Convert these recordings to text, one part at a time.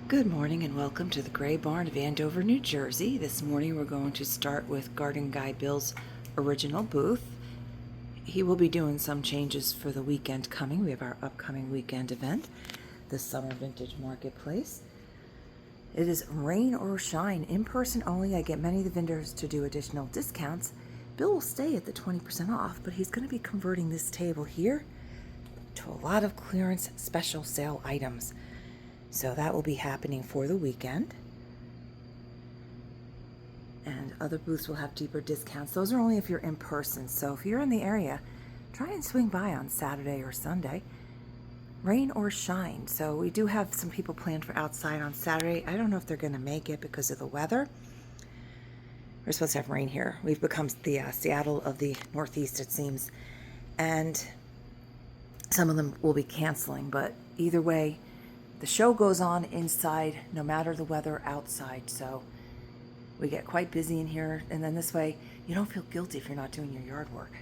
Good morning and welcome to the Grey Barn of Andover, New Jersey. This morning we're going to start with Garden Guy Bill's original booth. He will be doing some changes for the weekend coming. We have our upcoming weekend event, the Summer Vintage Marketplace. It is rain or shine, in person only. I get many of the vendors to do additional discounts. Bill will stay at the 20% off, but he's going to be converting this table here to a lot of clearance special sale items. So that will be happening for the weekend. And other booths will have deeper discounts. Those are only if you're in person. So if you're in the area, try and swing by on Saturday or Sunday. Rain or shine. So we do have some people planned for outside on Saturday. I don't know if they're going to make it because of the weather. We're supposed to have rain here. We've become the Seattle of the Northeast, it seems. And some of them will be canceling. But either way, the show goes on inside no matter the weather outside, so we get quite busy in here, and then this way you don't feel guilty if you're not doing your yard work.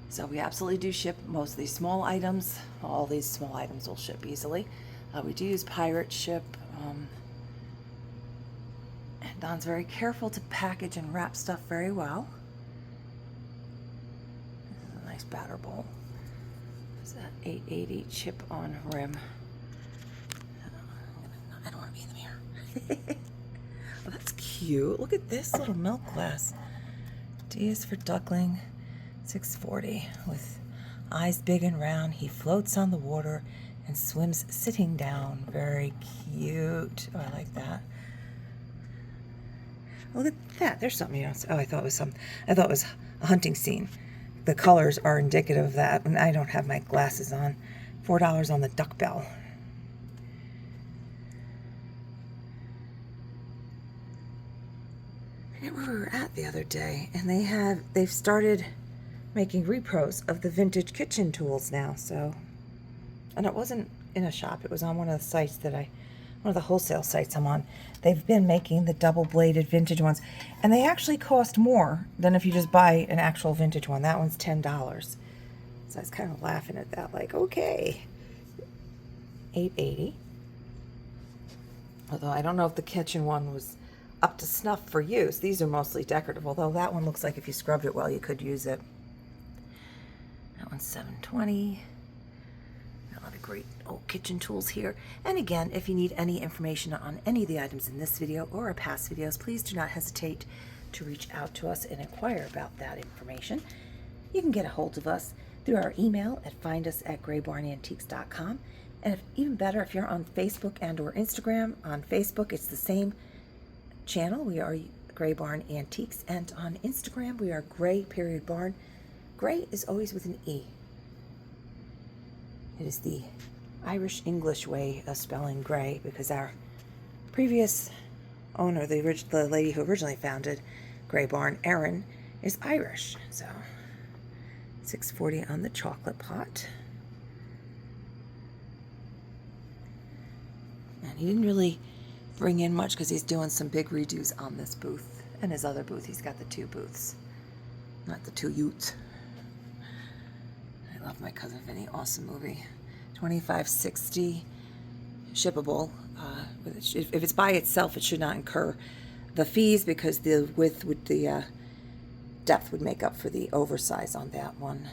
So we absolutely do ship most of these small items. All these small items will ship easily. We do use pirate ship, and Don's very careful to package and wrap stuff very well. This is a nice batter bowl. There's that 880 chip on rim. I don't want to be in the mirror. Oh, that's cute. Look at this little milk glass. D is for duckling, 640. With eyes big and round, he floats on the water and swims sitting down. Very cute. Oh, I like that. Look at that. There's something you don't see. Oh, I thought it was a hunting scene. The colors are indicative of that, and I don't have my glasses on. $4 on the duck bell. I forget where we were at the other day, and they've started making repros of the vintage kitchen tools now. So, and it wasn't in a shop; it was on one of the sites one of the wholesale sites I'm on. They've been making the double-bladed vintage ones, and they actually cost more than if you just buy an actual vintage one. That one's $10. So I was kind of laughing at that, like, okay, $8.80. Although I don't know if the kitchen one was up to snuff for use. These are mostly decorative, although that one looks like if you scrubbed it well, you could use it. That one's $7.20. A lot of great old kitchen tools here. And again, if you need any information on any of the items in this video or our past videos, please do not hesitate to reach out to us and inquire about that information. You can get a hold of us through our email at findus@greybarnantiques.com. And even better, if you're on Facebook and or Instagram, on Facebook, it's the same channel. We are Grey Barn Antiques, and on Instagram we are Grey_Barn. Grey is always with an E. It is the Irish English way of spelling gray, because our previous owner, the lady who originally founded Grey Barn, Erin, is Irish. So $6.40 on the chocolate pot. And he didn't really bring in much because he's doing some big redos on this booth and his other booth. He's got the two booths, not the two utes. I love My Cousin Vinny. Awesome movie. $25.60 shippable. If it's by itself, it should not incur the fees because the width with the depth would make up for the oversize on that one.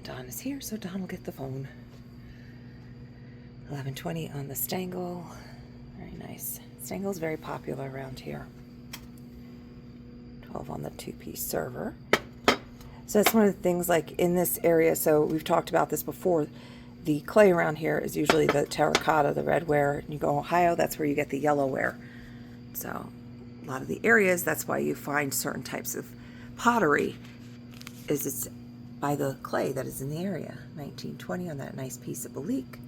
Don is here, so Don will get the phone. $11.20 on the Stangle. Very nice. Stangle's very popular around here. $12 on the two-piece server. So that's one of the things, like in this area, so we've talked about this before, the clay around here is usually the terracotta, the red ware. And you go Ohio, that's where you get the yellow ware. So a lot of the areas, that's why you find certain types of pottery, is it's by the clay that is in the area. $19.20 on that nice piece of Belique.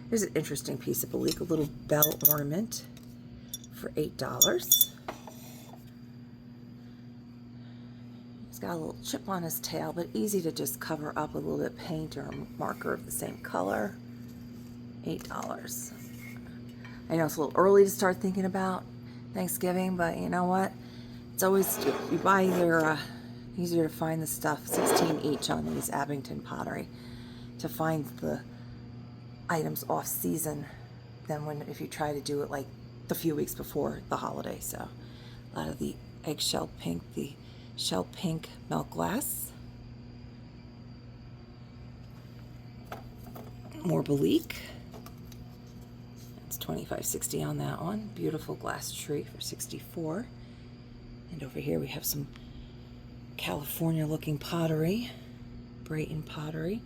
Here's an interesting piece of Belique, a little bell ornament for $8. He's got a little chip on his tail, but easy to just cover up with a little bit of paint or a marker of the same color. $8. I know it's a little early to start thinking about Thanksgiving, but you know what? It's always, you buy either, easier to find the stuff, 16 each on these Abington pottery, to find the items off season than if you try to do it like the few weeks before the holiday. So a lot of the eggshell pink, the shell pink milk glass. More Belique. It's $25.60 on that one. Beautiful glass tree for $64. And over here we have some California looking pottery, Brayton pottery.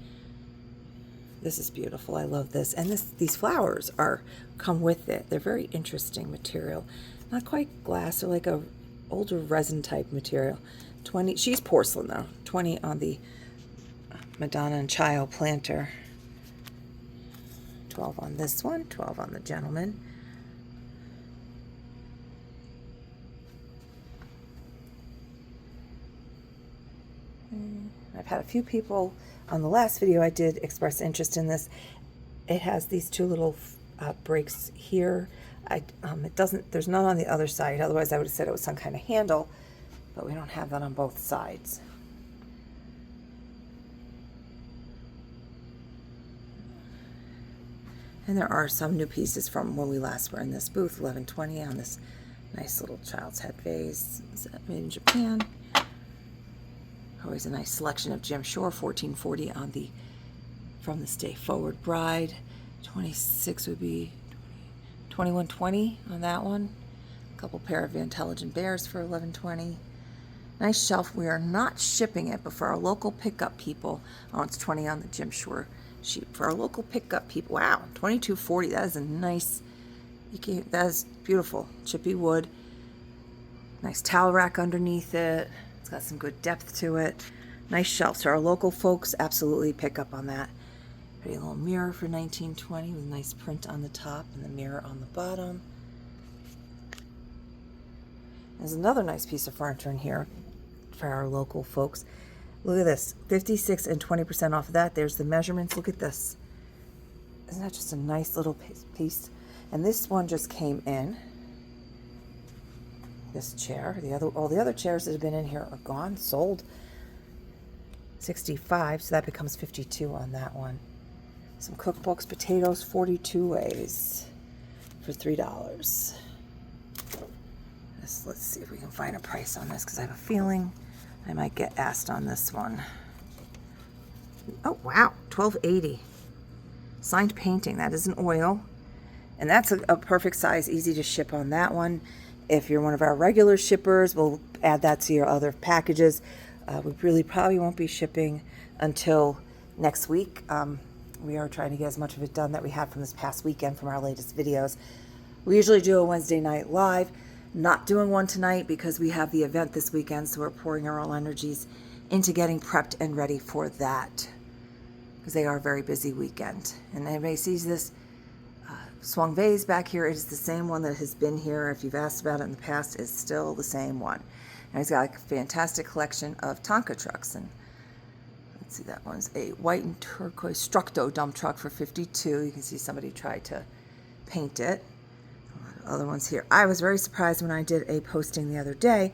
This is beautiful. I love this. And these flowers come with it. They're very interesting material. Not quite glass, they're like a older resin type material. 20, she's porcelain though. 20 on the Madonna and Child planter. 12 on this one, 12 on the gentleman. I've had a few people on the last video I did express interest in this. It has these two little breaks here. It doesn't, there's none on the other side. Otherwise I would have said it was some kind of handle, but we don't have that on both sides. And there are some new pieces from when we last were in this booth. $11.20 on this nice little child's head vase. Is that made in Japan? Always a nice selection of Jim Shore. $14.40 on the From the Stay Forward Bride. 26 would be $21.20 on that one. A couple pair of Intelligent Bears for $11.20. Nice shelf. We are not shipping it, but for our local pickup people, oh, it's $20 on the Jim Shore sheet. For our local pickup people, wow, $22.40. That is a nice, that is beautiful. Chippy wood. Nice towel rack underneath it. It's got some good depth to it. Nice shelf. So our local folks absolutely pick up on that. Pretty little mirror for $19.20 with nice print on the top and the mirror on the bottom. There's another nice piece of furniture in here for our local folks. Look at this, 56 and 20% off of that. There's the measurements. Look at this. Isn't that just a nice little piece? And this one just came in. This chair. All the other chairs that have been in here are gone, sold. 65, so that becomes 52 on that one. Some cookbooks, potatoes, 42 ways for $3. Let's see if we can find a price on this, because I have a feeling I might get asked on this one. Oh, wow, $12.80. Signed painting, that is an oil. And that's a perfect size, easy to ship on that one. If you're one of our regular shippers, we'll add that to your other packages. We really probably won't be shipping until next week. We are trying to get as much of it done that we had from this past weekend from our latest videos. We usually do a Wednesday night live. Not doing one tonight because we have the event this weekend, so we're pouring our own energies into getting prepped and ready for that, because they are a very busy weekend. And anybody sees this swung vase back here, it is the same one that has been here. If you've asked about it in the past, it's still the same one. And he's got a fantastic collection of Tonka trucks. And let's see, that one's a white and turquoise Structo dump truck for $52. You can see somebody tried to paint it. Other ones here. I was very surprised when I did a posting the other day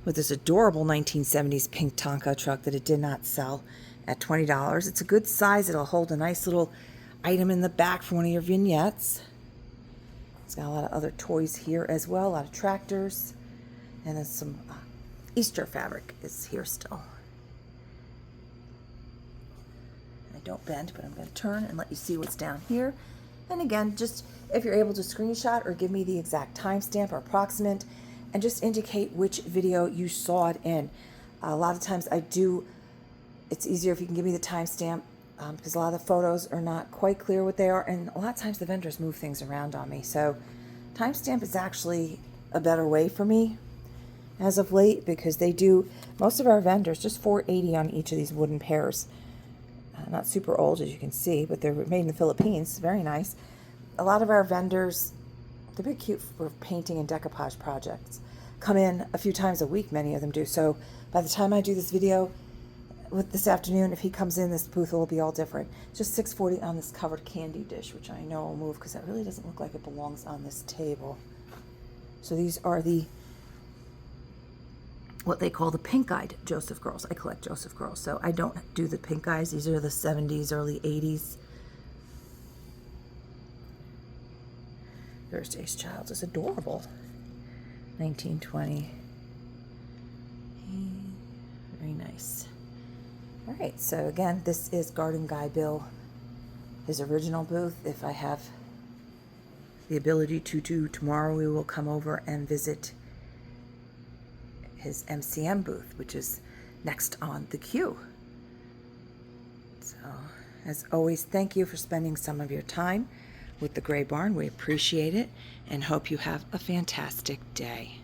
with this adorable 1970s pink Tonka truck that it did not sell at $20. It's a good size. It'll hold a nice little item in the back for one of your vignettes. It's got a lot of other toys here as well, a lot of tractors, and then some Easter fabric is here still. And I don't bend, but I'm going to turn and let you see what's down here. And again, just if you're able to screenshot or give me the exact timestamp or approximate, and just indicate which video you saw it in. A lot of times it's easier if you can give me the timestamp, because a lot of the photos are not quite clear what they are, and a lot of times the vendors move things around on me. So timestamp is actually a better way for me as of late, because they do, most of our vendors, just $4.80 on each of these wooden pairs. Not super old, as you can see, but they're made in the Philippines. Very nice. A lot of our vendors, they're very cute for painting and decoupage projects. Come in a few times a week, many of them do. So by the time I do this video with this afternoon, if he comes in, this booth will be all different. Just $6.40 on this covered candy dish, which I know will move because that really doesn't look like it belongs on this table. So these are the what they call the pink-eyed Joseph girls. I collect Joseph girls, so I don't do the pink eyes. These are the 70s, early 80s. Thursday's Child is adorable. 1920. Very nice. All right, so again, this is Garden Guy Bill, his original booth. If I have the ability to do tomorrow, we will come over and visit his MCM booth, which is next on the queue. So, as always, thank you for spending some of your time with the Grey Barn. We appreciate it and hope you have a fantastic day.